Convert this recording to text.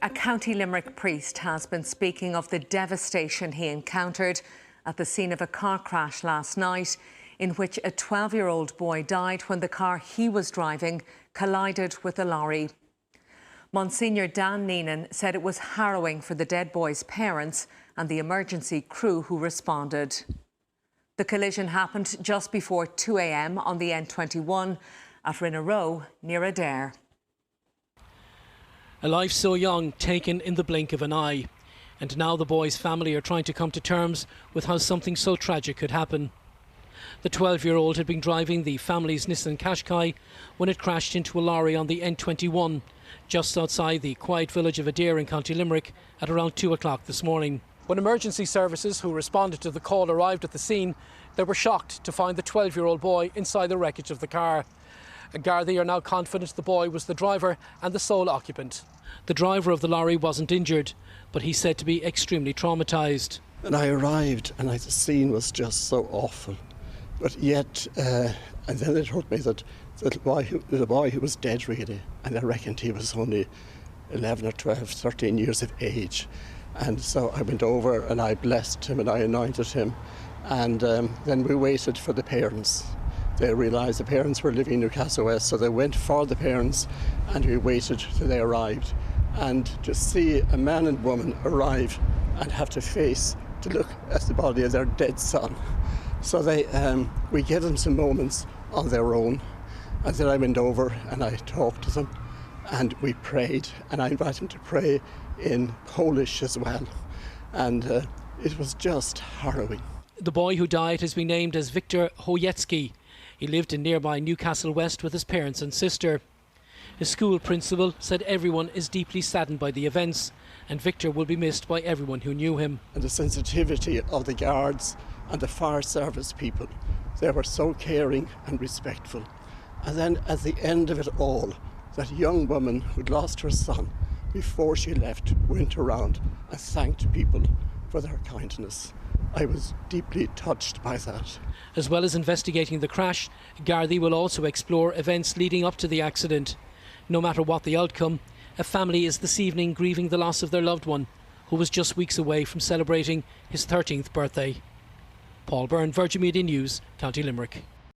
A County Limerick priest has been speaking of the devastation he encountered at the scene of a car crash last night in which a 12-year-old boy died when the car he was driving collided with a lorry. Monsignor Dan Neenan said it was harrowing for the dead boy's parents and the emergency crew who responded. The collision happened just before 2 a.m. on the N21 at Rinnarow near Adair. A life so young taken in the blink of an eye. And now the boy's family are trying to come to terms with how something so tragic could happen. The 12-year-old had been driving the family's Nissan Qashqai when it crashed into a lorry on the N21 just outside the quiet village of Adair in County Limerick at around 2 o'clock this morning. When emergency services who responded to the call arrived at the scene, they were shocked to find the 12-year-old boy inside the wreckage of the car. Gardaí are now confident the boy was the driver and the sole occupant. The driver of the lorry wasn't injured, but he's said to be extremely traumatised. And I arrived and the scene was just so awful. But yet, and then they told me that the boy who was dead really, and I reckoned he was only 11 or 12, 13 years of age. And so I went over and I blessed him and I anointed him. And then we waited for the parents. They realised the parents were living in Newcastle West, so they went for the parents and we waited till they arrived. And to see a man and woman arrive and have to look at the body of their dead son. So we gave them some moments on their own, and then I went over and I talked to them and we prayed, and I invited them to pray in Polish as well. And it was just harrowing. The boy who died has been named as Viktor Hoyecki. He lived in nearby Newcastle West with his parents and sister. His school principal said everyone is deeply saddened by the events, and Victor will be missed by everyone who knew him. And the sensitivity of the guards and the fire service people, they were so caring and respectful. And then at the end of it all, that young woman who'd lost her son before she left went around and thanked people for their kindness. I was deeply touched by that. As well as investigating the crash, Gardaí will also explore events leading up to the accident. No matter what the outcome, a family is this evening grieving the loss of their loved one, who was just weeks away from celebrating his 13th birthday. Paul Byrne, Virgin Media News, County Limerick.